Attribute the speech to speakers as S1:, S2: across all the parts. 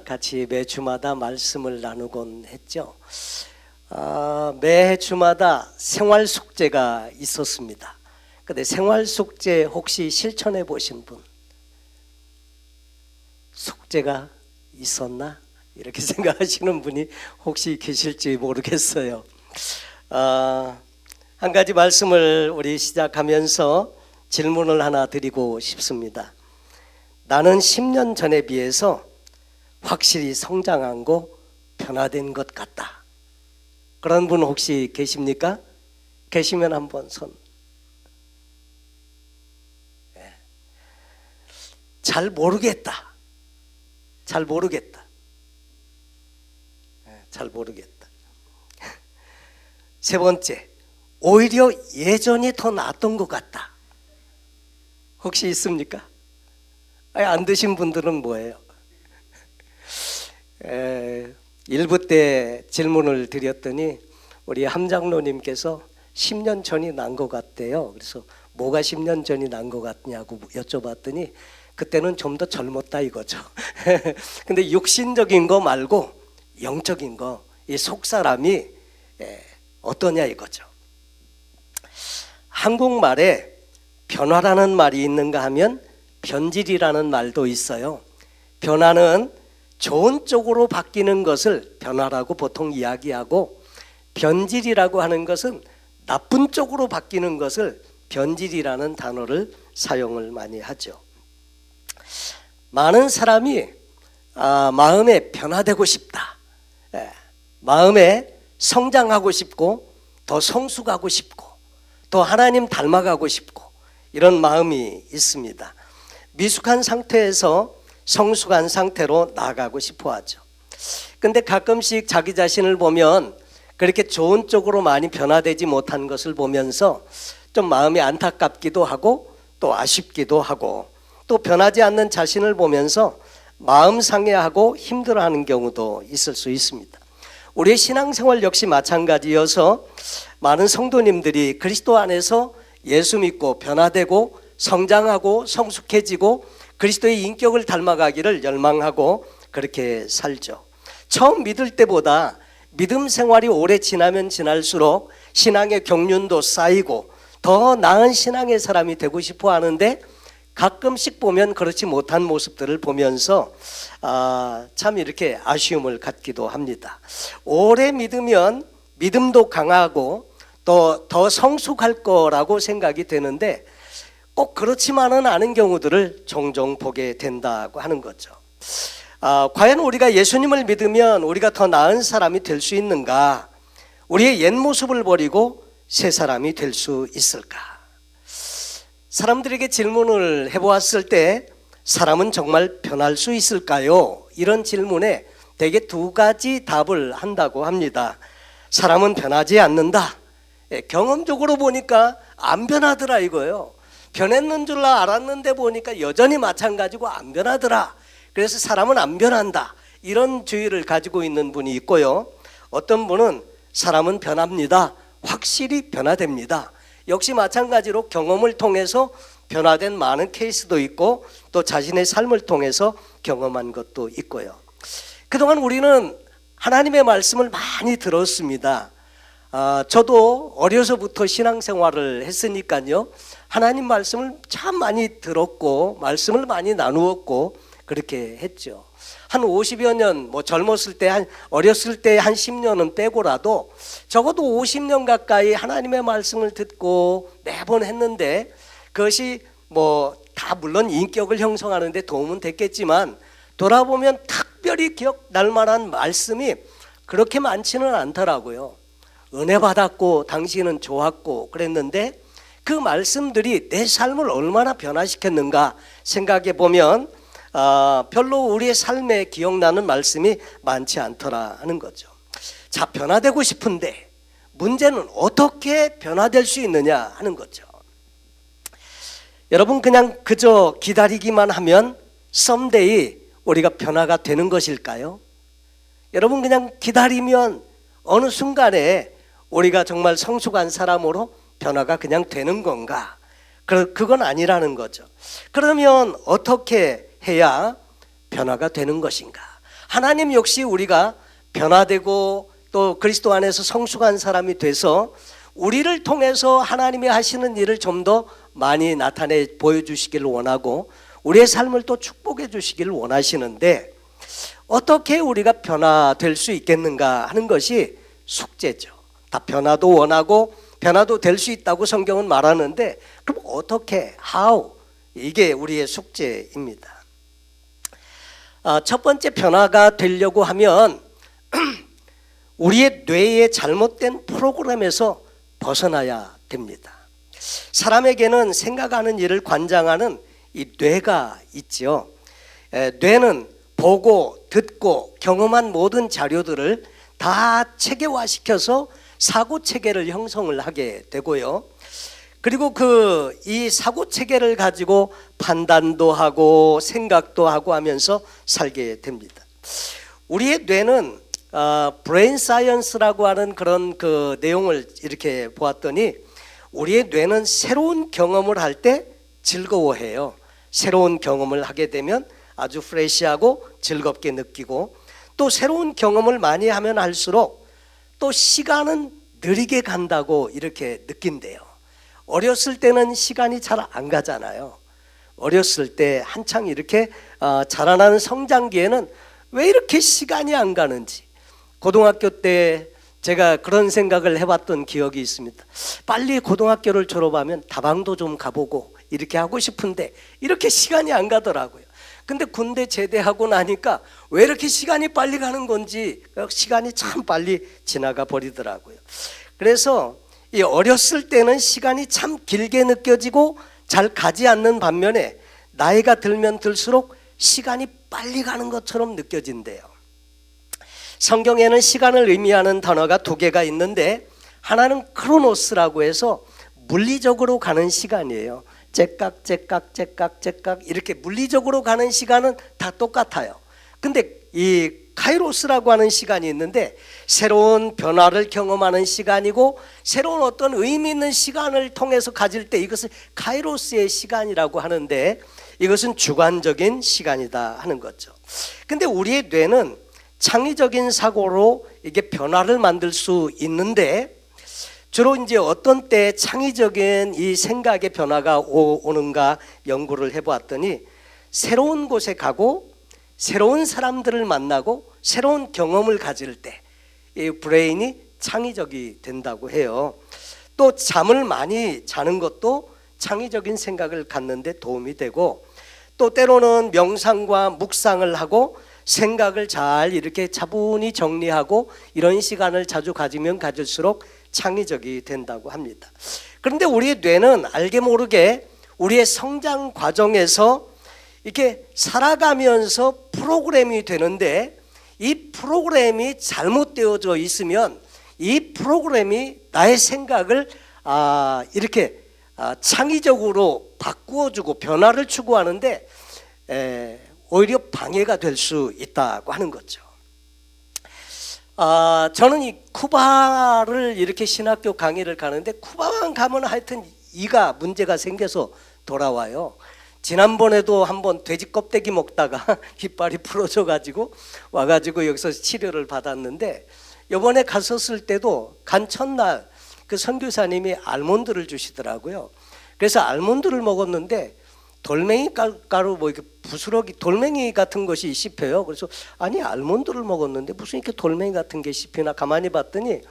S1: 같이 매주마다 말씀을 나누곤 했죠. 매 주마다 생활 숙제가 있었습니다. 근데 생활 숙제 혹시 실천해 보신 분? 숙제가 있었나? 이렇게 생각하시는 분이 혹시 계실지 모르겠어요. 한 가지 말씀을 우리 시작하면서 질문을 하나 드리고 싶습니다. 나는 10년 전에 비해서 확실히 성장하고 변화된 것 같다. 그런 분 혹시 계십니까? 계시면 한번 손. 잘 모르겠다. 잘 모르겠다. 잘 모르겠다. 세 번째, 오히려 예전이 더 나았던 것 같다. 혹시 있습니까? 안 드신 분들은 뭐예요? 1부 때 질문을 드렸더니 우리 함장로님께서 10년 전이 난 것 같대요. 그래서 뭐가 10년 전이 난 것 같냐고 여쭤봤더니 그때는 좀 더 젊었다 이거죠. 근데 육신적인 거 말고 영적인 거, 이 속사람이 어떠냐 이거죠. 한국말에 변화라는 말이 있는가 하면 변질이라는 말도 있어요. 변화는 좋은 쪽으로 바뀌는 것을 변화라고 보통 이야기하고, 변질이라고 하는 것은 나쁜 쪽으로 바뀌는 것을 변질이라는 단어를 사용을 많이 하죠. 많은 사람이 마음에 변화되고 싶다, 마음에 성장하고 싶고 더 성숙하고 싶고 더 하나님 닮아가고 싶고 이런 마음이 있습니다. 미숙한 상태에서 성숙한 상태로 나아가고 싶어 하죠. 근데 가끔씩 자기 자신을 보면 그렇게 좋은 쪽으로 많이 변화되지 못한 것을 보면서 좀 마음이 안타깝기도 하고 또 아쉽기도 하고, 또 변하지 않는 자신을 보면서 마음 상해하고 힘들어하는 경우도 있을 수 있습니다. 우리의 신앙생활 역시 마찬가지여서 많은 성도님들이 그리스도 안에서 예수 믿고 변화되고 성장하고 성숙해지고 그리스도의 인격을 닮아가기를 열망하고 그렇게 살죠. 처음 믿을 때보다 믿음 생활이 오래 지나면 지날수록 신앙의 경륜도 쌓이고 더 나은 신앙의 사람이 되고 싶어 하는데, 가끔씩 보면 그렇지 못한 모습들을 보면서 참 이렇게 아쉬움을 갖기도 합니다. 오래 믿으면 믿음도 강하고 또 더 성숙할 거라고 생각이 되는데 꼭 그렇지만은 않은 경우들을 종종 보게 된다고 하는 거죠. 과연 우리가 예수님을 믿으면 우리가 더 나은 사람이 될 수 있는가? 우리의 옛 모습을 버리고 새 사람이 될 수 있을까? 사람들에게 질문을 해보았을 때 사람은 정말 변할 수 있을까요? 이런 질문에 대개 두 가지 답을 한다고 합니다. 사람은 변하지 않는다. 경험적으로 보니까 안 변하더라 이거예요. 변했는 줄 알았는데 보니까 여전히 마찬가지고 안 변하더라. 그래서 사람은 안 변한다. 이런 주의를 가지고 있는 분이 있고요. 어떤 분은 사람은 변합니다. 확실히 변화됩니다. 역시 마찬가지로 경험을 통해서 변화된 많은 케이스도 있고 또 자신의 삶을 통해서 경험한 것도 있고요. 그동안 우리는 하나님의 말씀을 많이 들었습니다. 저도 어려서부터 신앙생활을 했으니까요, 하나님 말씀을 참 많이 들었고 말씀을 많이 나누었고 그렇게 했죠. 한 50여 년, 젊었을 때 어렸을 때 한 10년은 빼고라도 적어도 50년 가까이 하나님의 말씀을 듣고 매번 했는데, 그것이 다 물론 인격을 형성하는 데 도움은 됐겠지만 돌아보면 특별히 기억날 만한 말씀이 그렇게 많지는 않더라고요. 은혜 받았고 당신은 좋았고 그랬는데 그 말씀들이 내 삶을 얼마나 변화시켰는가 생각해 보면 별로 우리의 삶에 기억나는 말씀이 많지 않더라 하는 거죠. 자, 변화되고 싶은데 문제는 어떻게 변화될 수 있느냐 하는 거죠. 여러분, 그냥 그저 기다리기만 하면 someday 우리가 변화가 되는 것일까요? 여러분, 그냥 기다리면 어느 순간에 우리가 정말 성숙한 사람으로 변화가 그냥 되는 건가? 그건 아니라는 거죠. 그러면 어떻게 해야 변화가 되는 것인가? 하나님 역시 우리가 변화되고 또 그리스도 안에서 성숙한 사람이 돼서 우리를 통해서 하나님이 하시는 일을 좀 더 많이 나타내 보여주시기를 원하고 우리의 삶을 또 축복해 주시기를 원하시는데, 어떻게 우리가 변화될 수 있겠는가 하는 것이 숙제죠. 다 변화도 원하고 변화도 될 수 있다고 성경은 말하는데, 그럼 어떻게, how? 이게 우리의 숙제입니다. 첫 번째, 변화가 되려고 하면 우리의 뇌의 잘못된 프로그램에서 벗어나야 됩니다. 사람에게는 생각하는 일을 관장하는 이 뇌가 있죠. 뇌는 보고 듣고 경험한 모든 자료들을 다 체계화시켜서 사고 체계를 형성을 하게 되고요. 그리고 이 사고 체계를 가지고 판단도 하고 생각도 하고 하면서 살게 됩니다. 우리의 뇌는 브레인 사이언스라고 하는 그런 그 내용을 이렇게 보았더니, 우리의 뇌는 새로운 경험을 할 때 즐거워해요. 새로운 경험을 하게 되면 아주 프레시하고 즐겁게 느끼고, 또 새로운 경험을 많이 하면 할수록 또 시간은 느리게 간다고 이렇게 느낀대요. 어렸을 때는 시간이 잘 안 가잖아요. 어렸을 때 한창 이렇게 자라나는 성장기에는 왜 이렇게 시간이 안 가는지, 고등학교 때 제가 그런 생각을 해봤던 기억이 있습니다. 빨리 고등학교를 졸업하면 다방도 좀 가보고 이렇게 하고 싶은데 이렇게 시간이 안 가더라고요. 근데 군대 제대하고 나니까 왜 이렇게 시간이 빨리 가는 건지, 시간이 참 빨리 지나가 버리더라고요. 그래서 이 어렸을 때는 시간이 참 길게 느껴지고 잘 가지 않는 반면에 나이가 들면 들수록 시간이 빨리 가는 것처럼 느껴진대요. 성경에는 시간을 의미하는 단어가 두 개가 있는데, 하나는 크로노스라고 해서 물리적으로 가는 시간이에요. 째깍 째깍 째깍 째깍 이렇게 물리적으로 가는 시간은 다 똑같아요. 근데 이 카이로스라고 하는 시간이 있는데, 새로운 변화를 경험하는 시간이고 새로운 어떤 의미 있는 시간을 통해서 가질 때 이것을 카이로스의 시간이라고 하는데, 이것은 주관적인 시간이다 하는 거죠. 근데 우리의 뇌는 창의적인 사고로 이게 변화를 만들 수 있는데, 주로 이제 어떤 때 창의적인 이 생각의 변화가 오는가 연구를 해보았더니, 새로운 곳에 가고 새로운 사람들을 만나고 새로운 경험을 가질 때 이 브레인이 창의적이 된다고 해요. 또 잠을 많이 자는 것도 창의적인 생각을 갖는 데 도움이 되고, 또 때로는 명상과 묵상을 하고 생각을 잘 이렇게 차분히 정리하고 이런 시간을 자주 가지면 가질수록 창의적이 된다고 합니다. 그런데 우리의 뇌는 알게 모르게 우리의 성장 과정에서 이렇게 살아가면서 프로그램이 되는데, 이 프로그램이 잘못되어져 있으면 이 프로그램이 나의 생각을 이렇게 창의적으로 바꾸어주고 변화를 추구하는데 오히려 방해가 될 수 있다고 하는 거죠. 저는 이 쿠바를 이렇게 신학교 강의를 가는데, 쿠바만 가면 하여튼 이가 문제가 생겨서 돌아와요. 지난번에도 한번 돼지 껍데기 먹다가 이빨이 부러져 가지고 와가지고 여기서 치료를 받았는데, 이번에 갔었을 때도 간 첫날 그 선교사님이 알몬드를 주시더라고요. 그래서 알몬드를 먹었는데 돌멩이 가루 뭐 이렇게 부스러기 돌멩이 같은 것이 씹혀요. 그래서 아니 알몬드를 먹었는데 무슨 이렇게 돌멩이 같은 게 씹히나 가만히 봤더니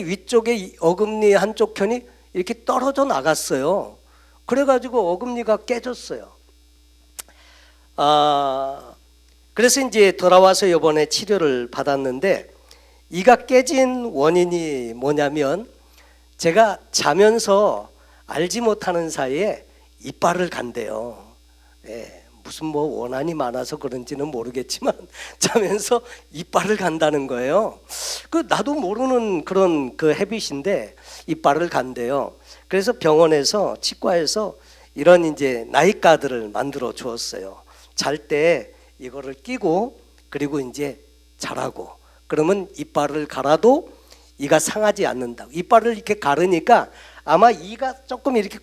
S1: 위쪽에 어금니 한쪽 편이 이렇게 떨어져 나갔어요. 그래가지고 어금니가 깨졌어요. 그래서 이제 돌아와서 이번에 치료를 받았는데, 이가 깨진 원인이 뭐냐면 제가 자면서 알지 못하는 사이에 이빨을 간대요. 무슨 뭐 원한이 많아서 그런지는 모르겠지만 자면서 이빨을 간다는 거예요. 나도 모르는 그런 그 헤빗인데 이빨을 간대요. 그래서 병원에서 치과에서 이런 이제 나이가드를 만들어 주었어요. 잘 때 이거를 끼고 그리고 이제 자라고, 그러면 이빨을 갈아도 이가 상하지 않는다고. 이빨을 이렇게 가르니까 아마 이가 조금 이렇게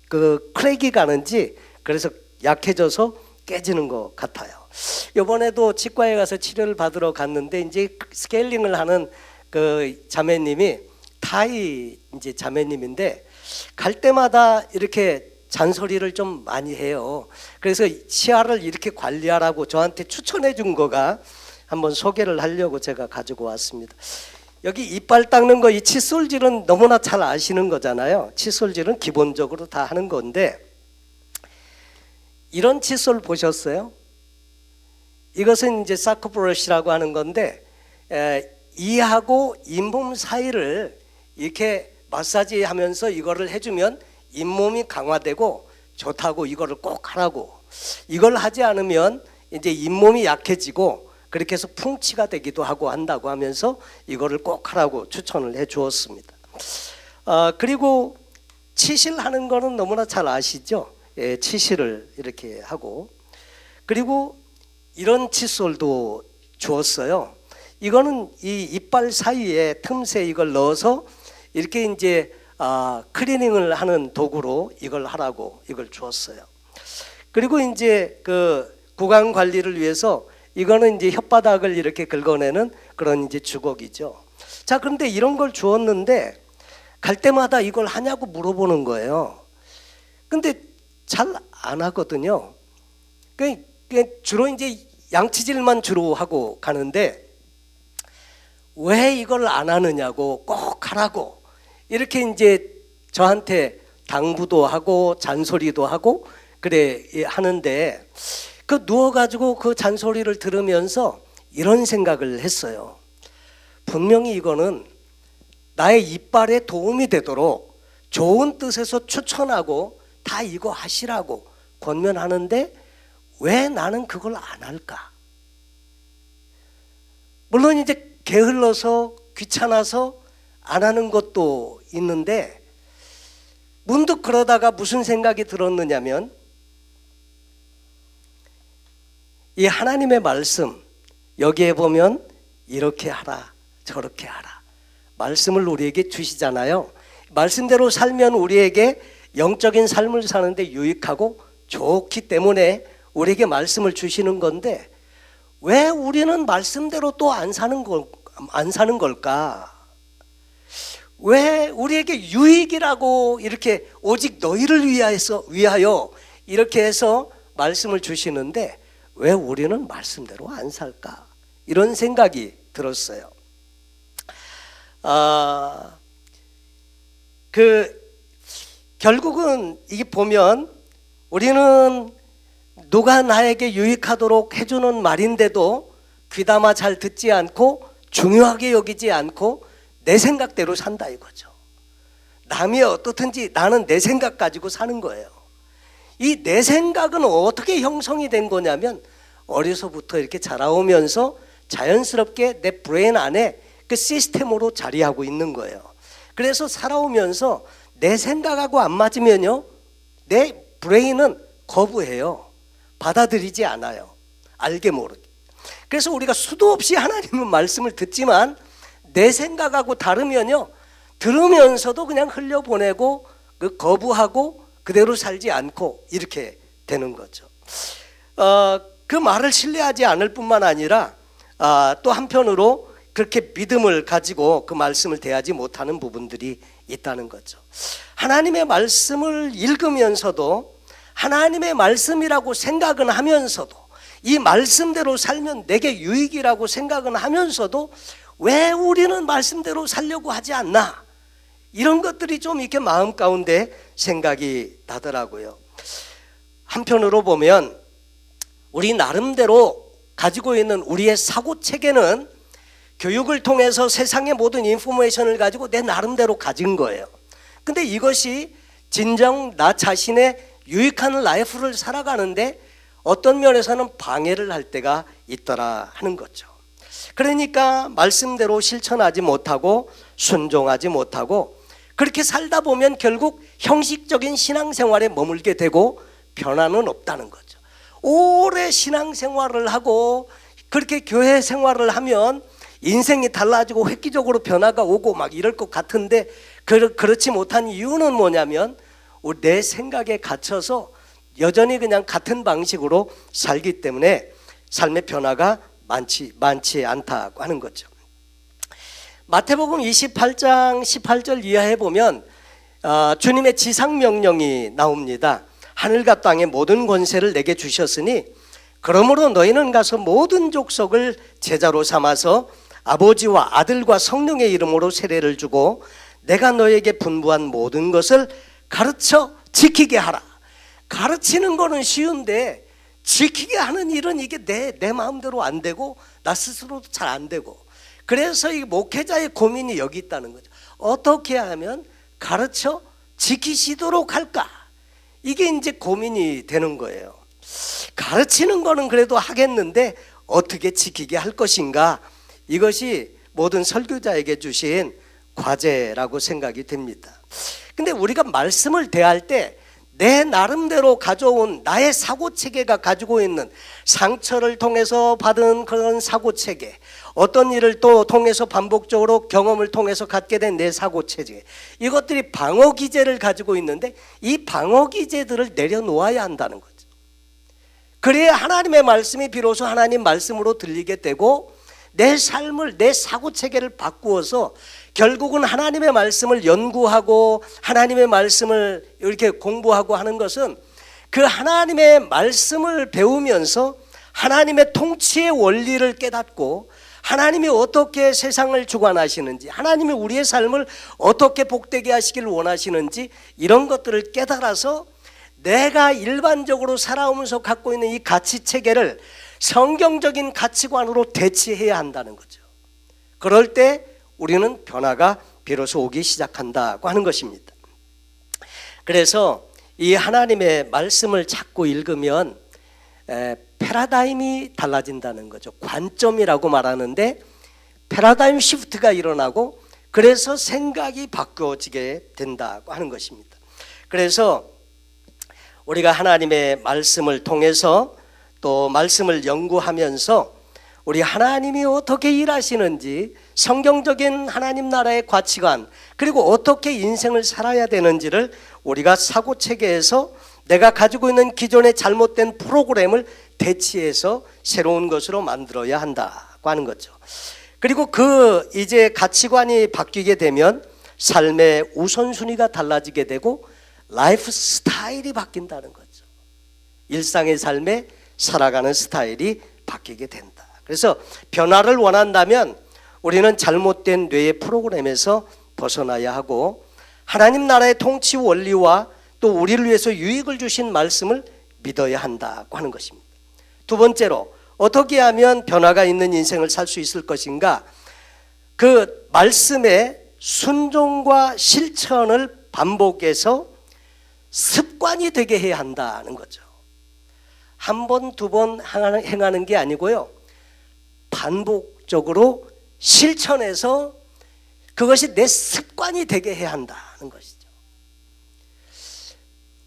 S1: 그 크랙이 가는지, 그래서 약해져서 깨지는 것 같아요. 이번에도 치과에 가서 치료를 받으러 갔는데 이제 스케일링을 하는 그 자매님이 타이 이제 자매님인데 갈 때마다 이렇게 잔소리를 좀 많이 해요. 그래서 치아를 이렇게 관리하라고 저한테 추천해 준 거가 한번 소개를 하려고 제가 가지고 왔습니다. 여기 이빨 닦는 거, 이 칫솔질은 너무나 잘 아시는 거잖아요. 칫솔질은 기본적으로 다 하는 건데, 이런 칫솔 보셨어요? 이것은 이제 사커 브러쉬라고 하는 건데, 이하고 잇몸 사이를 이렇게 마사지하면서 이거를 해주면 잇몸이 강화되고 좋다고, 이거를 꼭 하라고. 이걸 하지 않으면 이제 잇몸이 약해지고 그렇게 해서 풍치가 되기도 하고 한다고 하면서 이거를 꼭 하라고 추천을 해 주었습니다. 그리고 치실하는 거는 너무나 잘 아시죠? 예, 치실을 이렇게 하고, 그리고 이런 칫솔도 주었어요. 이거는 이 이빨 사이에 틈새 이걸 넣어서 이렇게 이제 클리닝을 하는 도구로 이걸 하라고 이걸 주었어요. 그리고 이제 그 구강 관리를 위해서 이거는 이제 혓바닥을 이렇게 긁어내는 그런 이제 주걱이죠. 자, 그런데 이런 걸 주었는데 갈 때마다 이걸 하냐고 물어보는 거예요. 근데 잘 안 하거든요. 주로 이제 양치질만 주로 하고 가는데 왜 이걸 안 하느냐고, 꼭 하라고 이렇게 이제 저한테 당부도 하고 잔소리도 하고 그래 하는데, 그 누워가지고 그 잔소리를 들으면서 이런 생각을 했어요. 분명히 이거는 나의 이빨에 도움이 되도록 좋은 뜻에서 추천하고 다 이거 하시라고 권면하는데 왜 나는 그걸 안 할까? 물론 이제 게을러서 귀찮아서 안 하는 것도 있는데, 문득 그러다가 무슨 생각이 들었느냐면, 이 하나님의 말씀 여기에 보면 이렇게 하라 저렇게 하라 말씀을 우리에게 주시잖아요. 말씀대로 살면 우리에게 영적인 삶을 사는데 유익하고 좋기 때문에 우리에게 말씀을 주시는 건데, 왜 우리는 말씀대로 또 안 사는 걸까? 왜 우리에게 유익이라고 이렇게 오직 너희를 위하여 이렇게 해서 말씀을 주시는데 왜 우리는 말씀대로 안 살까? 이런 생각이 들었어요. 결국은 이게 보면 우리는 누가 나에게 유익하도록 해주는 말인데도 귀담아 잘 듣지 않고 중요하게 여기지 않고 내 생각대로 산다 이거죠. 남이 어떻든지 나는 내 생각 가지고 사는 거예요. 이 내 생각은 어떻게 형성이 된 거냐면, 어려서부터 이렇게 자라오면서 자연스럽게 내 브레인 안에 그 시스템으로 자리하고 있는 거예요. 그래서 살아오면서 내 생각하고 안 맞으면요, 내 브레인은 거부해요. 받아들이지 않아요. 알게 모르게. 그래서 우리가 수도 없이 하나님의 말씀을 듣지만 내 생각하고 다르면요, 들으면서도 그냥 흘려보내고 그 거부하고 그대로 살지 않고 이렇게 되는 거죠. 그 말을 신뢰하지 않을 뿐만 아니라 또 한편으로 그렇게 믿음을 가지고 그 말씀을 대하지 못하는 부분들이 있다는 거죠. 하나님의 말씀을 읽으면서도 하나님의 말씀이라고 생각은 하면서도, 이 말씀대로 살면 내게 유익이라고 생각은 하면서도 왜 우리는 말씀대로 살려고 하지 않나, 이런 것들이 좀 이렇게 마음 가운데 생각이 나더라고요. 한편으로 보면 우리 나름대로 가지고 있는 우리의 사고체계는 교육을 통해서 세상의 모든 인포메이션을 가지고 내 나름대로 가진 거예요. 근데 이것이 진정 나 자신의 유익한 라이프를 살아가는데 어떤 면에서는 방해를 할 때가 있더라 하는 거죠. 그러니까 말씀대로 실천하지 못하고 순종하지 못하고 그렇게 살다 보면 결국 형식적인 신앙생활에 머물게 되고 변화는 없다는 거죠. 오래 신앙생활을 하고 그렇게 교회 생활을 하면 인생이 달라지고 획기적으로 변화가 오고 막 이럴 것 같은데, 그렇지 못한 이유는 뭐냐면 내 생각에 갇혀서 여전히 그냥 같은 방식으로 살기 때문에 삶의 변화가 많지 않다고 하는 거죠. 마태복음 28장 18절 이하에 보면 주님의 지상명령이 나옵니다. 하늘과 땅의 모든 권세를 내게 주셨으니 그러므로 너희는 가서 모든 족속을 제자로 삼아서 아버지와 아들과 성령의 이름으로 세례를 주고 내가 너에게 분부한 모든 것을 가르쳐 지키게 하라. 가르치는 거는 쉬운데 지키게 하는 일은 이게 내 마음대로 안 되고 나 스스로도 잘 안 되고, 그래서 이 목회자의 고민이 여기 있다는 거죠. 어떻게 하면 가르쳐 지키시도록 할까? 이게 이제 고민이 되는 거예요. 가르치는 거는 그래도 하겠는데 어떻게 지키게 할 것인가? 이것이 모든 설교자에게 주신 과제라고 생각이 됩니다. 근데 우리가 말씀을 대할 때 내 나름대로 가져온 나의 사고체계가 가지고 있는 상처를 통해서 받은 그런 사고체계, 어떤 일을 또 통해서 반복적으로 경험을 통해서 갖게 된 내 사고체계, 이것들이 방어기제를 가지고 있는데 이 방어기제들을 내려놓아야 한다는 거죠. 그래야 하나님의 말씀이 비로소 하나님 말씀으로 들리게 되고 내 삶을, 내 사고체계를 바꾸어서 결국은 하나님의 말씀을 연구하고 하나님의 말씀을 이렇게 공부하고 하는 것은 그 하나님의 말씀을 배우면서 하나님의 통치의 원리를 깨닫고 하나님이 어떻게 세상을 주관하시는지, 하나님이 우리의 삶을 어떻게 복되게 하시길 원하시는지, 이런 것들을 깨달아서 내가 일반적으로 살아오면서 갖고 있는 이 가치체계를 성경적인 가치관으로 대치해야 한다는 거죠. 그럴 때 우리는 변화가 비로소 오기 시작한다고 하는 것입니다. 그래서 이 하나님의 말씀을 자꾸 읽으면 패러다임이 달라진다는 거죠. 관점이라고 말하는데 패러다임 시프트가 일어나고 그래서 생각이 바뀌어지게 된다고 하는 것입니다. 그래서 우리가 하나님의 말씀을 통해서 또 말씀을 연구하면서 우리 하나님이 어떻게 일하시는지, 성경적인 하나님 나라의 가치관, 그리고 어떻게 인생을 살아야 되는지를 우리가 사고체계에서 내가 가지고 있는 기존의 잘못된 프로그램을 대치해서 새로운 것으로 만들어야 한다고 하는 거죠. 그리고 그 이제 가치관이 바뀌게 되면 삶의 우선순위가 달라지게 되고 라이프 스타일이 바뀐다는 거죠. 일상의 삶에 살아가는 스타일이 바뀌게 된다. 그래서 변화를 원한다면 우리는 잘못된 뇌의 프로그램에서 벗어나야 하고 하나님 나라의 통치 원리와 또 우리를 위해서 유익을 주신 말씀을 믿어야 한다고 하는 것입니다. 두 번째로, 어떻게 하면 변화가 있는 인생을 살 수 있을 것인가? 그 말씀의 순종과 실천을 반복해서 습관이 되게 해야 한다는 거죠. 한 번, 두 번 행하는 게 아니고요, 반복적으로 실천해서 그것이 내 습관이 되게 해야 한다는 것이죠.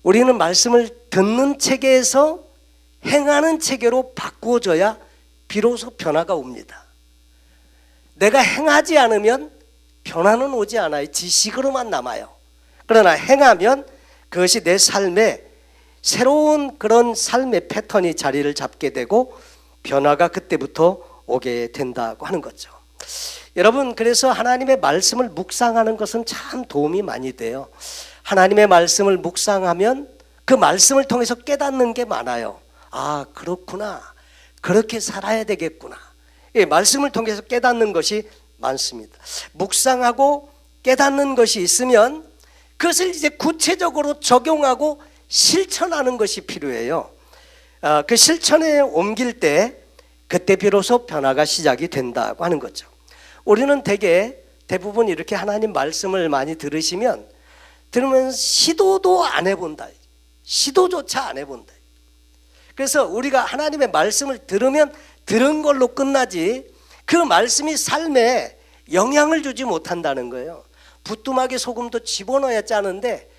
S1: 우리는 말씀을 듣는 체계에서 행하는 체계로 바꾸어져야 비로소 변화가 옵니다. 내가 행하지 않으면 변화는 오지 않아요. 지식으로만 남아요. 그러나 행하면 그것이 내 삶에 새로운 그런 삶의 패턴이 자리를 잡게 되고 변화가 그때부터 오게 된다고 하는 거죠. 여러분, 그래서 하나님의 말씀을 묵상하는 것은 참 도움이 많이 돼요. 하나님의 말씀을 묵상하면 그 말씀을 통해서 깨닫는 게 많아요. 아, 그렇구나. 그렇게 살아야 되겠구나. 말씀을 통해서 깨닫는 것이 많습니다. 묵상하고 깨닫는 것이 있으면 그것을 이제 구체적으로 적용하고 실천하는 것이 필요해요. 그 실천에 옮길 때 그때 비로소 변화가 시작이 된다고 하는 거죠. 우리는 대부분 이렇게 하나님 말씀을 많이 들으면 시도도 안 해본다. 시도조차 안 해본다. 그래서 우리가 하나님의 말씀을 들으면 들은 걸로 끝나지 그 말씀이 삶에 영향을 주지 못한다는 거예요. 부뚜막에 소금도 집어넣어야 짜는데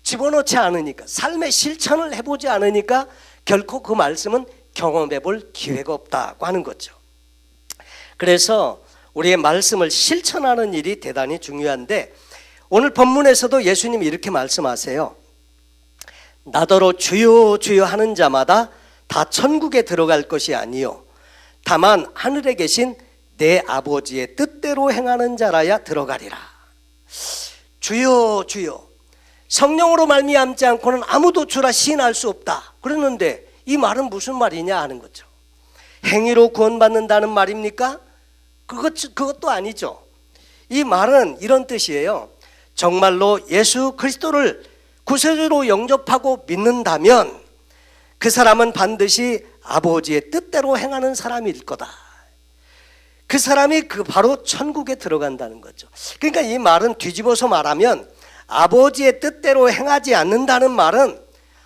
S1: 집어넣지 않으니까, 삶의 실천을 해보지 않으니까 결코 그 말씀은 경험해 볼 기회가 없다고 하는 거죠. 그래서 우리의 말씀을 실천하는 일이 대단히 중요한데 오늘 본문에서도 예수님이 이렇게 말씀하세요. 나더러 주여 주여 하는 자마다 다 천국에 들어갈 것이 아니요 다만 하늘에 계신 내 아버지의 뜻대로 행하는 자라야 들어가리라. 주여 주여, 성령으로 말미암지 않고는 아무도 주라 시인할 수 없다 그러는데 이 말은 무슨 말이냐 하는 거죠. 행위로 구원받는다는 말입니까? 그것도 아니죠. 이 말은 이런 뜻이에요. 정말로 예수 그리스도를 구세주로 영접하고 믿는다면 그 사람은 반드시 아버지의 뜻대로 행하는 사람일 거다. 그 사람이 바로 천국에 들어간다는 거죠. 그러니까 이 말은 뒤집어서 말하면 아버지의 뜻대로 행하지 않는다는 말은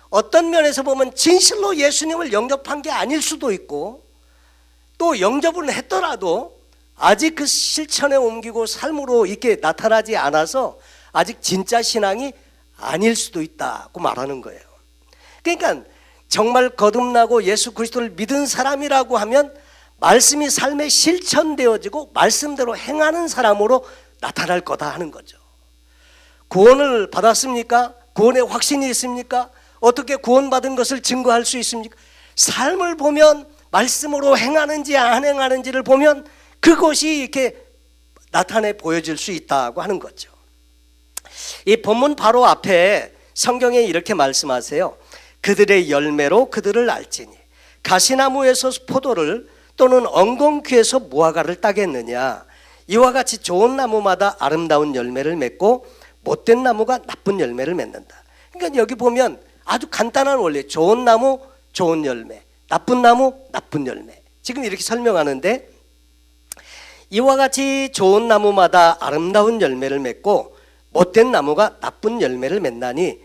S1: 어떤 면에서 보면 진실로 예수님을 영접한 게 아닐 수도 있고, 또 영접을 했더라도 아직 그 실천에 옮기고 삶으로 이렇게 나타나지 않아서 아직 진짜 신앙이 아닐 수도 있다고 말하는 거예요. 그러니까 정말 거듭나고 예수 그리스도를 믿은 사람이라고 하면 말씀이 삶에 실천되어지고 말씀대로 행하는 사람으로 나타날 거다 하는 거죠. 구원을 받았습니까? 구원에 확신이 있습니까? 어떻게 구원받은 것을 증거할 수 있습니까? 삶을 보면 말씀으로 행하는지 안 행하는지를 보면 그것이 이렇게 나타내 보여질 수 있다고 하는 거죠. 이 본문 바로 앞에 성경에 이렇게 말씀하세요. 그들의 열매로 그들을 알지니 가시나무에서 포도를 또는 엉겅퀴에서 무화과를 따겠느냐. 이와 같이 좋은 나무마다 아름다운 열매를 맺고 못된 나무가 나쁜 열매를 맺는다. 그러니까 여기 보면 아주 간단한 원리, 좋은 나무 좋은 열매, 나쁜 나무 나쁜 열매, 지금 이렇게 설명하는데, 이와 같이 좋은 나무마다 아름다운 열매를 맺고 못된 나무가 나쁜 열매를 맺나니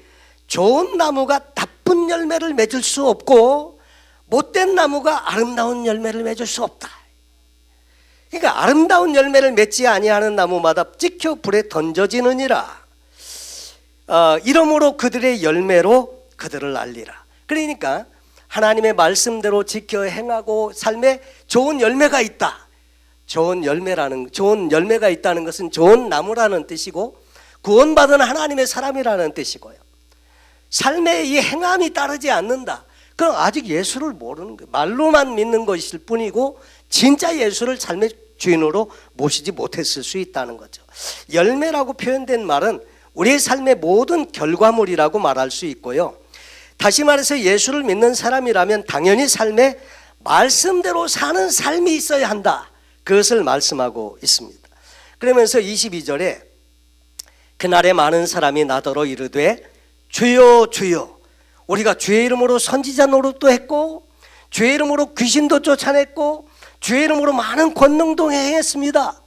S1: 좋은 나무가 나쁜 열매를 맺을 수 없고 못된 나무가 아름다운 열매를 맺을 수 없다. 그러니까 아름다운 열매를 맺지 아니하는 나무마다 찍혀 불에 던져지느니라. 이러므로 그들의 열매로 그들을 알리라. 그러니까 하나님의 말씀대로 지켜 행하고 삶에 좋은 열매가 있다. 좋은 열매가 있다는 것은 좋은 나무라는 뜻이고 구원받은 하나님의 사람이라는 뜻이고요. 삶에 이 행함이 따르지 않는다. 그럼 아직 예수를 모르는 거예요. 말로만 믿는 것일 뿐이고 진짜 예수를 삶의 주인으로 모시지 못했을 수 있다는 거죠. 열매라고 표현된 말은 우리의 삶의 모든 결과물이라고 말할 수 있고요. 다시 말해서 예수를 믿는 사람이라면 당연히 삶에 말씀대로 사는 삶이 있어야 한다. 그것을 말씀하고 있습니다. 그러면서 22절에 그날에 많은 사람이 나더러 이르되 주여 주여, 우리가 주의 이름으로 선지자 노릇도 했고 주의 이름으로 귀신도 쫓아냈고 주의 이름으로 많은 권능도 행했습니다.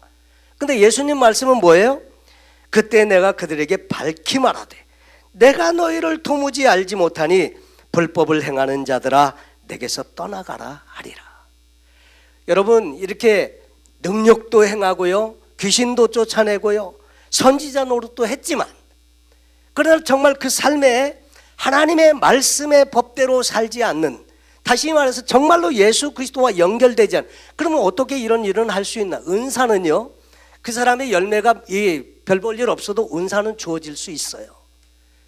S1: 근데 예수님 말씀은 뭐예요? 그때 내가 그들에게 밝히 말하되 내가 너희를 도무지 알지 못하니 불법을 행하는 자들아 내게서 떠나가라 하리라. 여러분, 이렇게 능력도 행하고요, 귀신도 쫓아내고요, 선지자 노릇도 했지만 그러나 정말 그 삶에 하나님의 말씀의 법대로 살지 않는, 다시 말해서 정말로 예수 그리스도와 연결되지 않는, 그러면 어떻게 이런 일은 할 수 있나? 은사는요, 그 사람의 열매가 별 볼 일 없어도 은사는 주어질 수 있어요.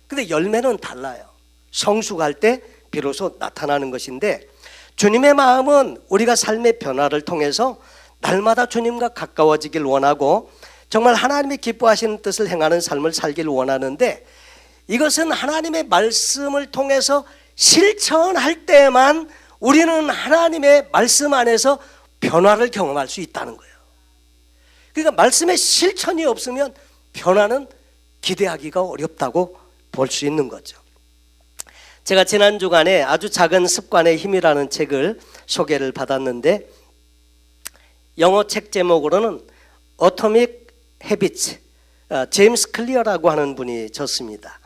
S1: 근데 열매는 달라요. 성숙할 때 비로소 나타나는 것인데, 주님의 마음은 우리가 삶의 변화를 통해서 날마다 주님과 가까워지길 원하고 정말 하나님이 기뻐하시는 뜻을 행하는 삶을 살길 원하는데, 이것은 하나님의 말씀을 통해서 실천할 때만 우리는 하나님의 말씀 안에서 변화를 경험할 수 있다는 거예요. 그러니까 말씀의 실천이 없으면 변화는 기대하기가 어렵다고 볼 수 있는 거죠. 제가 지난 주간에 아주 작은 습관의 힘이라는 책을 소개를 받았는데, 영어 책 제목으로는 Atomic Habits, 제임스 클리어라고 하는 분이 졌습니다.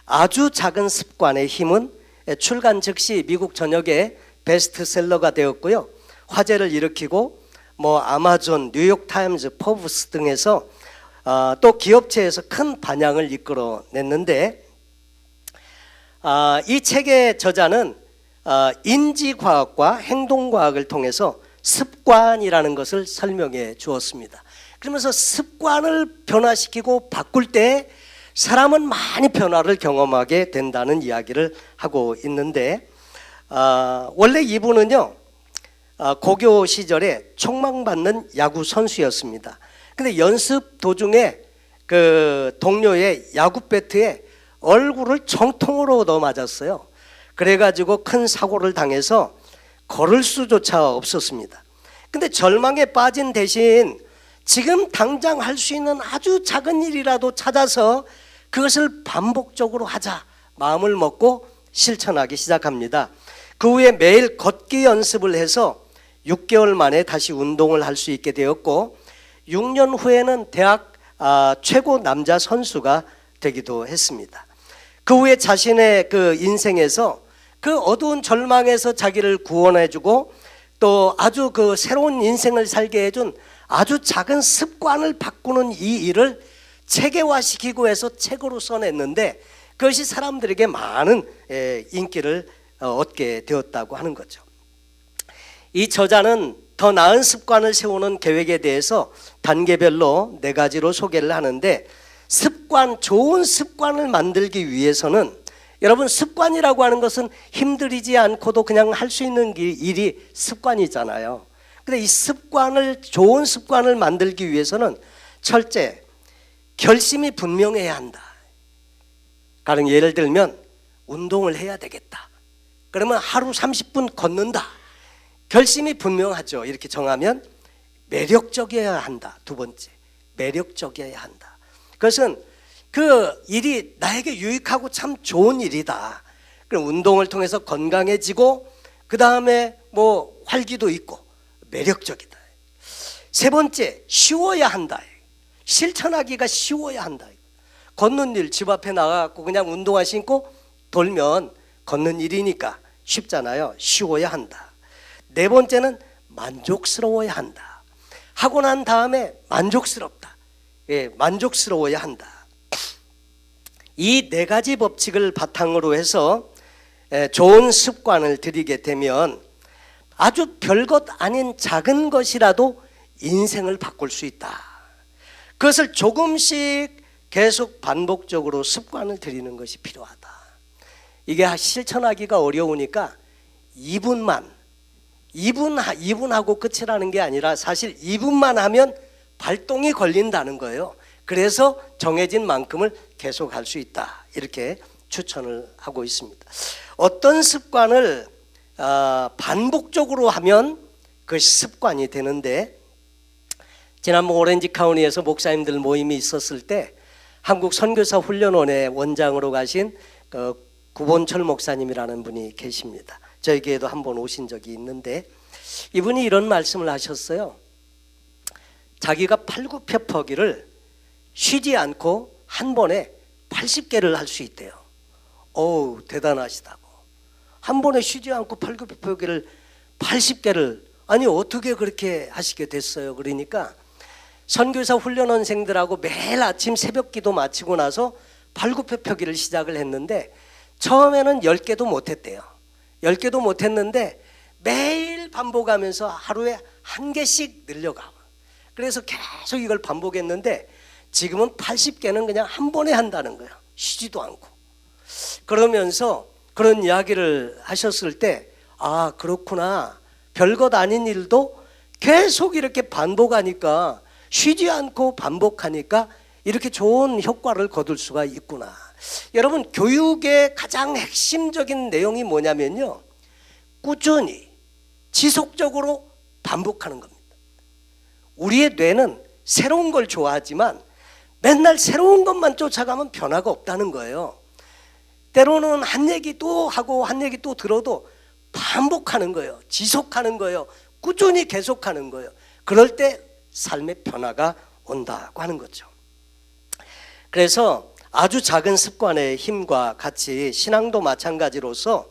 S1: 아주 작은 습관의 힘은 출간 즉시 미국 전역에 베스트셀러가 되었고요, 화제를 일으키고 아마존, 뉴욕타임즈, 포브스 등에서 또 기업체에서 큰 반향을 이끌어냈는데, 이 책의 저자는 인지과학과 행동과학을 통해서 습관이라는 것을 설명해 주었습니다. 그러면서 습관을 변화시키고 바꿀 때 사람은 많이 변화를 경험하게 된다는 이야기를 하고 있는데, 원래 이분은요 고교 시절에 촉망받는 야구 선수였습니다. 근데 연습 도중에 그 동료의 야구 배트에 얼굴을 정통으로 얻어 맞았어요. 그래가지고 큰 사고를 당해서 걸을 수조차 없었습니다. 근데 절망에 빠진 대신 지금 당장 할 수 있는 아주 작은 일이라도 찾아서 그것을 반복적으로 하자 마음을 먹고 실천하기 시작합니다. 그 후에 매일 걷기 연습을 해서 6개월 만에 다시 운동을 할 수 있게 되었고, 6년 후에는 대학 최고 남자 선수가 되기도 했습니다. 그 후에 자신의 그 인생에서 그 어두운 절망에서 자기를 구원해주고 또 아주 그 새로운 인생을 살게 해준 아주 작은 습관을 바꾸는 이 일을 체계화시키고 해서 책으로 써냈는데, 그것이 사람들에게 많은 인기를 얻게 되었다고 하는 거죠. 이 저자는 더 나은 습관을 세우는 계획에 대해서 단계별로 4가지로 소개를 하는데, 좋은 습관을 만들기 위해서는, 여러분 습관이라고 하는 것은 힘들이지 않고도 그냥 할 수 있는 일이 습관이잖아요. 근데 이 좋은 습관을 만들기 위해서는 첫째, 결심이 분명해야 한다. 가령 예를 들면 운동을 해야 되겠다. 그러면 하루 30분 걷는다. 결심이 분명하죠. 이렇게 정하면 매력적이어야 한다. 두 번째, 매력적이어야 한다. 그것은 그 일이 나에게 유익하고 참 좋은 일이다. 그럼 운동을 통해서 건강해지고 그 다음에 뭐 활기도 있고 매력적이다. 세 번째, 쉬워야 한다. 실천하기가 쉬워야 한다. 걷는 일, 집 앞에 나가고 그냥 운동화 신고 돌면 걷는 일이니까 쉽잖아요. 쉬워야 한다. 네 번째는 만족스러워야 한다. 하고 난 다음에 만족스럽다. 만족스러워야 한다. 이 4가지 법칙을 바탕으로 해서 좋은 습관을 들이게 되면 아주 별것 아닌 작은 것이라도 인생을 바꿀 수 있다. 그것을 조금씩 계속 반복적으로 습관을 들이는 것이 필요하다. 이게 실천하기가 어려우니까 2분하고 끝이라는 게 아니라 사실 2분만 하면 발동이 걸린다는 거예요. 그래서 정해진 만큼을 계속 할 수 있다. 이렇게 추천을 하고 있습니다. 어떤 습관을 반복적으로 하면 그것이 습관이 되는데, 지난번 오렌지 카운티에서 목사님들 모임이 있었을 때 한국 선교사 훈련원의 원장으로 가신 구본철 목사님이라는 분이 계십니다. 저에게도 한번 오신 적이 있는데, 이분이 이런 말씀을 하셨어요. 자기가 팔굽혀펴기를 쉬지 않고 한 번에 80개를 할 수 있대요. 어우, 대단하시다고. 한 번에 쉬지 않고 팔굽혀펴기를 80개를, 아니 어떻게 그렇게 하시게 됐어요? 그러니까 선교사 훈련원생들하고 매일 아침 새벽 기도 마치고 나서 팔굽혀펴기를 시작을 했는데, 처음에는 10개도 못했대요. 10개도 못했는데 매일 반복하면서 하루에 1개씩 늘려가고, 그래서 계속 이걸 반복했는데 지금은 80개는 그냥 한 번에 한다는 거예요. 쉬지도 않고. 그러면서 그런 이야기를 하셨을 때, 아 그렇구나, 별것 아닌 일도 계속 이렇게 반복하니까, 쉬지 않고 반복하니까 이렇게 좋은 효과를 거둘 수가 있구나. 여러분, 교육의 가장 핵심적인 내용이 뭐냐면요, 꾸준히 지속적으로 반복하는 겁니다. 우리의 뇌는 새로운 걸 좋아하지만 맨날 새로운 것만 쫓아가면 변화가 없다는 거예요. 때로는 한 얘기 또 하고 한 얘기 또 들어도 반복하는 거예요. 지속하는 거예요. 꾸준히 계속하는 거예요. 그럴 때 삶의 변화가 온다고 하는 거죠. 그래서 아주 작은 습관의 힘과 같이 신앙도 마찬가지로서,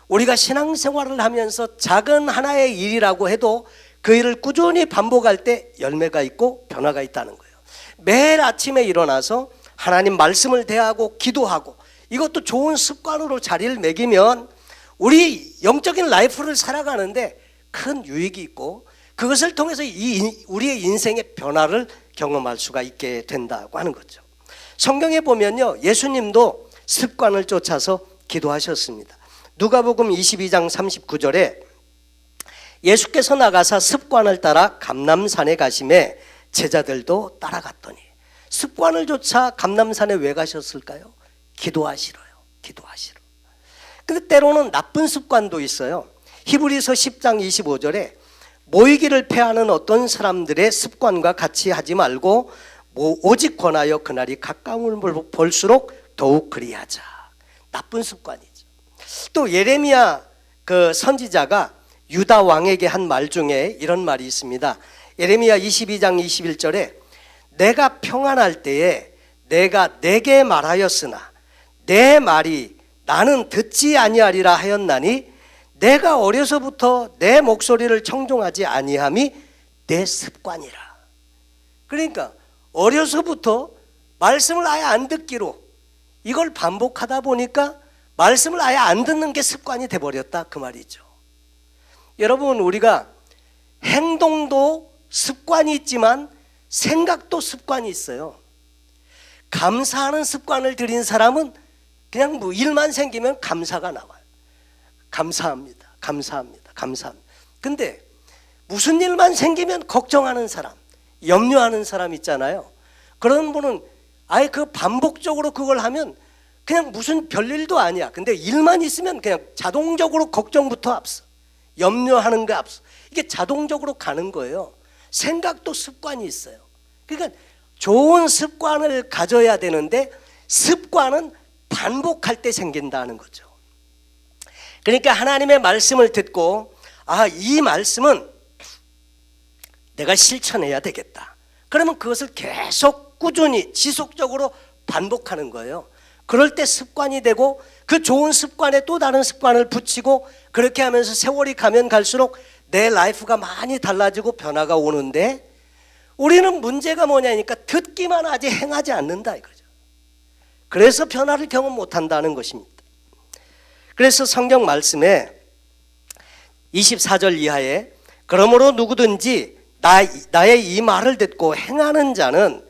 S1: 우리가 신앙생활을 하면서 작은 하나의 일이라고 해도 그 일을 꾸준히 반복할 때 열매가 있고 변화가 있다는 거예요. 매일 아침에 일어나서 하나님 말씀을 대하고 기도하고, 이것도 좋은 습관으로 자리를 매기면 우리 영적인 라이프를 살아가는데 큰 유익이 있고, 그것을 통해서 우리의 인생의 변화를 경험할 수가 있게 된다고 하는 거죠. 성경에 보면요, 예수님도 습관을 쫓아서 기도하셨습니다. 누가복음 22장 39절에 예수께서 나가사 습관을 따라 감람산에 가심에 제자들도 따라갔더니. 습관을 쫓아 감람산에 왜 가셨을까요? 기도하시러요. 기도하시러. 근데 때로는 나쁜 습관도 있어요. 히브리서 10장 25절에 모이기를 패하는 어떤 사람들의 습관과 같이 하지 말고 오직 권하여 그날이 가까움을 볼수록 더욱 그리하자. 나쁜 습관이죠. 또 예레미야 그 선지자가 유다 왕에게 한 말 중에 이런 말이 있습니다. 예레미야 22장 21절에 내가 평안할 때에 내가 내게 말하였으나 내 말이 나는 듣지 아니하리라 하였나니 내가 어려서부터 내 목소리를 청종하지 아니함이 내 습관이라. 그러니까 어려서부터 말씀을 아예 안 듣기로 이걸 반복하다 보니까 말씀을 아예 안 듣는 게 습관이 돼버렸다, 그 말이죠. 여러분, 우리가 행동도 습관이 있지만 생각도 습관이 있어요. 감사하는 습관을 들인 사람은 그냥 뭐 일만 생기면 감사가 나와요. 감사합니다, 감사합니다, 감사합니다. 근데 무슨 일만 생기면 걱정하는 사람, 염려하는 사람 있잖아요. 그런 분은 아예 그 반복적으로 그걸 하면 그냥 무슨 별일도 아니야. 근데 일만 있으면 그냥 자동적으로 걱정부터 앞서, 염려하는 거 앞서. 이게 자동적으로 가는 거예요. 생각도 습관이 있어요. 그러니까 좋은 습관을 가져야 되는데 습관은 반복할 때 생긴다는 거죠. 그러니까 하나님의 말씀을 듣고 이 말씀은 내가 실천해야 되겠다. 그러면 그것을 계속 꾸준히 지속적으로 반복하는 거예요. 그럴 때 습관이 되고 그 좋은 습관에 또 다른 습관을 붙이고 그렇게 하면서 세월이 가면 갈수록 내 라이프가 많이 달라지고 변화가 오는데 우리는 문제가 뭐냐니까 듣기만 하지 행하지 않는다 이거죠. 그래서 변화를 경험 못한다는 것입니다. 그래서 성경 말씀에 24절 이하에 그러므로 누구든지 나의 이 말을 듣고 행하는 자는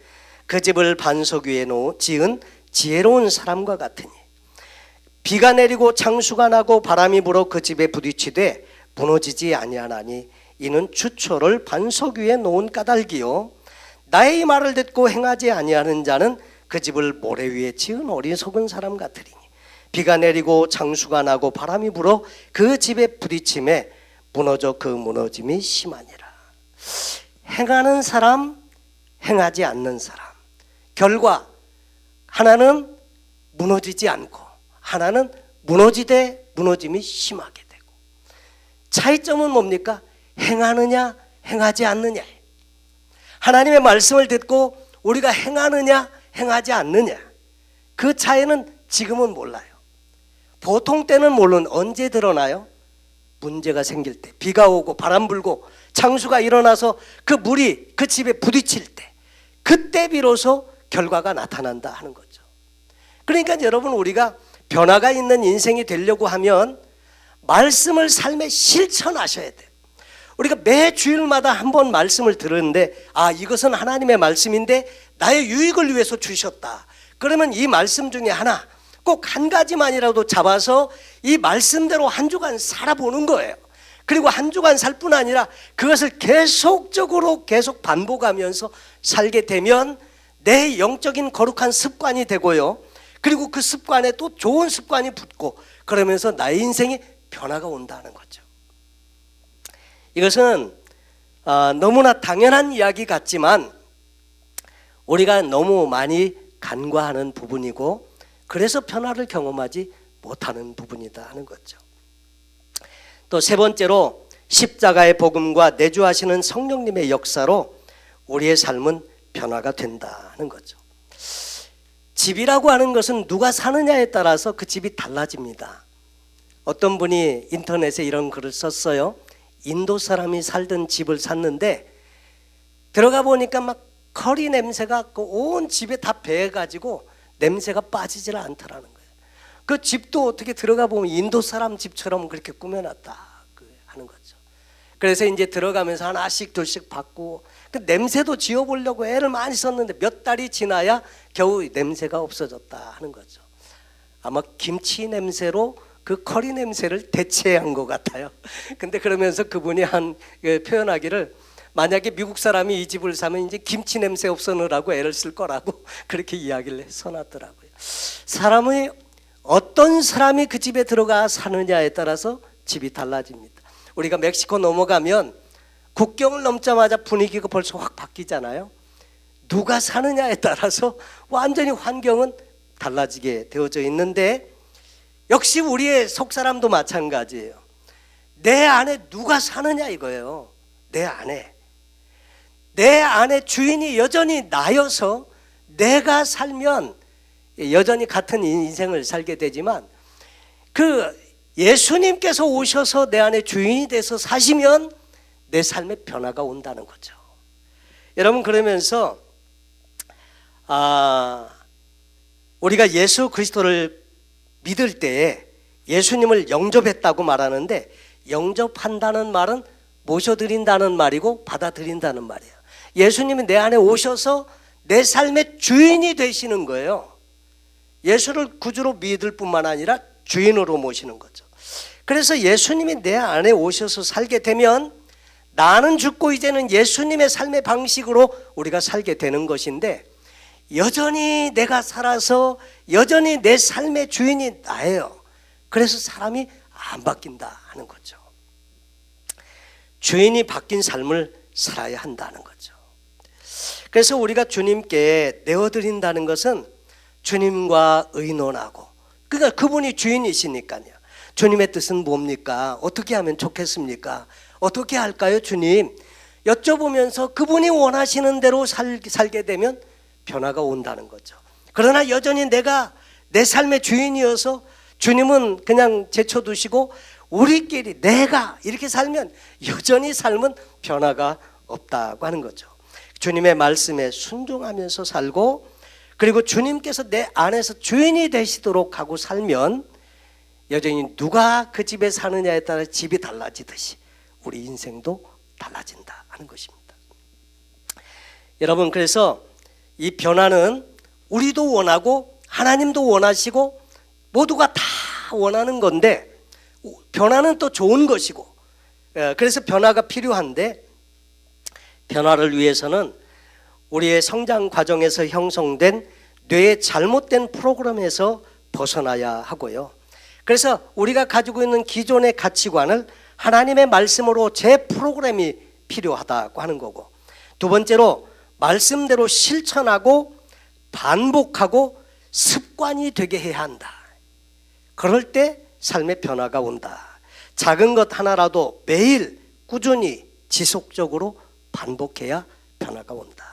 S1: 그 집을 반석 위에 지은 지혜로운 사람과 같으니 비가 내리고 창수가 나고 바람이 불어 그 집에 부딪히되 무너지지 아니하나니 이는 주초를 반석 위에 놓은 까닭이요 나의 이 말을 듣고 행하지 아니하는 자는 그 집을 모래 위에 지은 어리석은 사람 같으리니 비가 내리고 창수가 나고 바람이 불어 그 집에 부딪힘에 무너져 그 무너짐이 심하니라. 행하는 사람, 행하지 않는 사람. 결과 하나는 무너지지 않고 하나는 무너지되 무너짐이 심하게 되고. 차이점은 뭡니까? 행하느냐 행하지 않느냐. 하나님의 말씀을 듣고 우리가 행하느냐 행하지 않느냐. 그 차이는 지금은 몰라요. 보통 때는 물론 언제 드러나요? 문제가 생길 때, 비가 오고 바람 불고 창수가 일어나서 그 물이 그 집에 부딪힐 때, 그때 비로소 결과가 나타난다 하는 거죠. 그러니까 여러분, 우리가 변화가 있는 인생이 되려고 하면 말씀을 삶에 실천하셔야 돼요. 우리가 매 주일마다 한 번 말씀을 들었는데 이것은 하나님의 말씀인데 나의 유익을 위해서 주셨다. 그러면 이 말씀 중에 하나 꼭 한 가지만이라도 잡아서 이 말씀대로 한 주간 살아보는 거예요. 그리고 한 주간 살 뿐 아니라 그것을 계속적으로 계속 반복하면서 살게 되면 내 영적인 거룩한 습관이 되고요. 그리고 그 습관에 또 좋은 습관이 붙고 그러면서 나의 인생에 변화가 온다는 거죠. 이것은 너무나 당연한 이야기 같지만 우리가 너무 많이 간과하는 부분이고 그래서 변화를 경험하지 못하는 부분이다 하는 거죠. 또 세 번째로 십자가의 복음과 내주하시는 성령님의 역사로 우리의 삶은 변화가 된다는 거죠. 집이라고 하는 것은 누가 사느냐에 따라서 그 집이 달라집니다. 어떤 분이 인터넷에 이런 글을 썼어요. 인도 사람이 살던 집을 샀는데 들어가 보니까 막 커리 냄새가 온 집에 다 배해가지고 냄새가 빠지질 않더라는 거예요. 그 집도 어떻게 들어가 보면 인도 사람 집처럼 그렇게 꾸며놨다 하는 거죠. 그래서 이제 들어가면서 하나씩 둘씩 받고, 그 냄새도 지워보려고 애를 많이 썼는데 몇 달이 지나야 겨우 냄새가 없어졌다 하는 거죠. 아마 김치 냄새로 그 커리 냄새를 대체한 것 같아요. 근데 그러면서 그분이 표현하기를, 만약에 미국 사람이 이 집을 사면 이제 김치 냄새 없어느라고 애를 쓸 거라고 그렇게 이야기를 써놨더라고요. 어떤 사람이 그 집에 들어가 사느냐에 따라서 집이 달라집니다. 우리가 멕시코 넘어가면 국경을 넘자마자 분위기가 벌써 확 바뀌잖아요. 누가 사느냐에 따라서 완전히 환경은 달라지게 되어져 있는데, 역시 우리의 속사람도 마찬가지예요. 내 안에 누가 사느냐 이거예요. 내 안에 주인이 여전히 나여서 내가 살면 여전히 같은 인생을 살게 되지만, 그 예수님께서 오셔서 내 안에 주인이 돼서 사시면 내 삶에 변화가 온다는 거죠. 여러분, 그러면서 우리가 예수 그리스도를 믿을 때에 예수님을 영접했다고 말하는데, 영접한다는 말은 모셔드린다는 말이고 받아들인다는 말이에요. 예수님이 내 안에 오셔서 내 삶의 주인이 되시는 거예요. 예수를 구주로 믿을 뿐만 아니라 주인으로 모시는 거죠. 그래서 예수님이 내 안에 오셔서 살게 되면 나는 죽고 이제는 예수님의 삶의 방식으로 우리가 살게 되는 것인데, 여전히 내가 살아서 여전히 내 삶의 주인이 나예요. 그래서 사람이 안 바뀐다 하는 거죠. 주인이 바뀐 삶을 살아야 한다는 거죠. 그래서 우리가 주님께 내어드린다는 것은 주님과 의논하고, 그러니까 그분이 주인이시니까요. 주님의 뜻은 뭡니까? 어떻게 하면 좋겠습니까? 어떻게 할까요, 주님? 여쭤보면서 그분이 원하시는 대로 살게 되면 변화가 온다는 거죠. 그러나 여전히 내가 내 삶의 주인이어서 주님은 그냥 제쳐두시고 우리끼리 내가 이렇게 살면 여전히 삶은 변화가 없다고 하는 거죠. 주님의 말씀에 순종하면서 살고, 그리고 주님께서 내 안에서 주인이 되시도록 하고 살면 여전히 누가 그 집에 사느냐에 따라 집이 달라지듯이 우리 인생도 달라진다 하는 것입니다. 여러분, 그래서 이 변화는 우리도 원하고 하나님도 원하시고 모두가 다 원하는 건데, 변화는 또 좋은 것이고, 그래서 변화가 필요한데, 변화를 위해서는 우리의 성장 과정에서 형성된 뇌의 잘못된 프로그램에서 벗어나야 하고요. 그래서 우리가 가지고 있는 기존의 가치관을 하나님의 말씀으로 재프로그램이 필요하다고 하는 거고, 두 번째로 말씀대로 실천하고 반복하고 습관이 되게 해야 한다. 그럴 때 삶의 변화가 온다. 작은 것 하나라도 매일 꾸준히 지속적으로 반복해야 변화가 온다.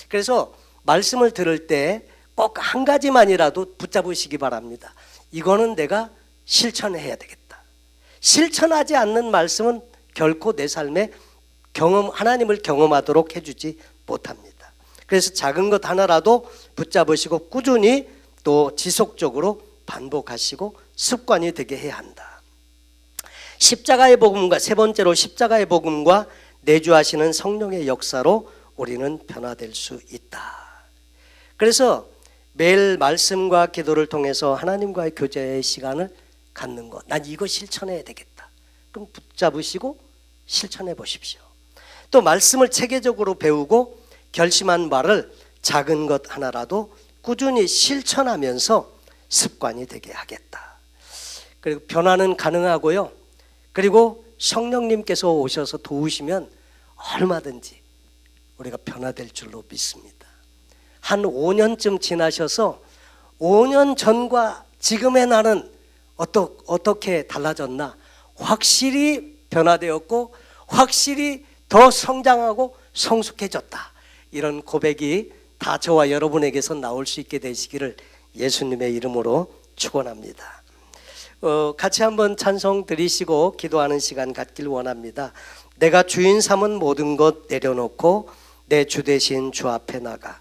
S1: 그래서 말씀을 들을 때 꼭 한 가지만이라도 붙잡으시기 바랍니다. 이거는 내가 실천해야 되겠다. 실천하지 않는 말씀은 결코 내 삶에 하나님을 경험하도록 해주지 못합니다. 그래서 작은 것 하나라도 붙잡으시고 꾸준히 또 지속적으로 반복하시고 습관이 되게 해야 한다. 십자가의 복음과, 세 번째로 십자가의 복음과 내주하시는 성령의 역사로 우리는 변화될 수 있다. 그래서 매일 말씀과 기도를 통해서 하나님과의 교제의 시간을 갖는 것, 난 이거 실천해야 되겠다. 그럼 붙잡으시고 실천해 보십시오. 또 말씀을 체계적으로 배우고 결심한 바를 작은 것 하나라도 꾸준히 실천하면서 습관이 되게 하겠다. 그리고 변화는 가능하고요. 그리고 성령님께서 오셔서 도우시면 얼마든지 우리가 변화될 줄로 믿습니다. 한 5년쯤 지나셔서 5년 전과 지금의 나는 어떻게 달라졌나, 확실히 변화되었고 확실히 더 성장하고 성숙해졌다, 이런 고백이 다 저와 여러분에게서 나올 수 있게 되시기를 예수님의 이름으로 축원합니다. 같이 한번 찬송 드리시고 기도하는 시간 갖길 원합니다. 내가 주인 삼은 모든 것 내려놓고 내 주 대신 주 앞에 나가